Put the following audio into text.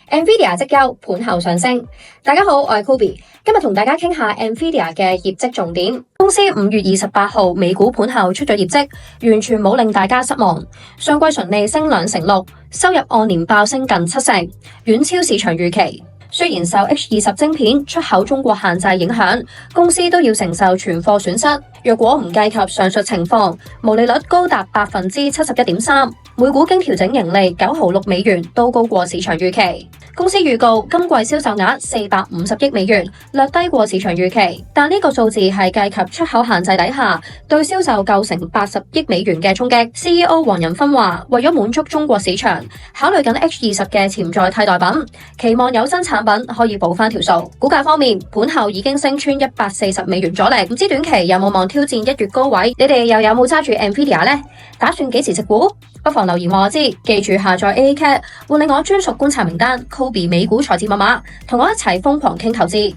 Nvidia 績優盤後上升。大家好，我係 Kobe， 今日同大家傾下 Nvidia 嘅業績重點。公司5月28號美股盤後出咗業績，完全冇令大家失望。上季純利升2成6%，收入按年爆升近7%，遠超市場預期。雖然受 H20 晶片出口中國限制影響，公司都要承受存貨損失。若果唔計及上述情況，毛利率高達71.3%，每股經調整盈利9毫6美元，都高過市場預期。公司預告今季銷售額450億美元，略低過市場預期，但呢個數字係計及出口限制底下對銷售構成80億美元嘅衝擊。CEO 黃仁勳話：為咗滿足中國市場，考慮緊 H20 嘅潛在替代品，期望有新產品可以補翻條數。股價方面，盤後已經升穿140美元阻力，唔知短期有冇望挑戰1月高位？你哋又有冇揸住 Nvidia 呢？打算幾時食股？不妨留言話我知。記住下載 AACat，換領我專屬觀察名單，Kobe 美股財智密碼，同我一齊瘋狂傾投資。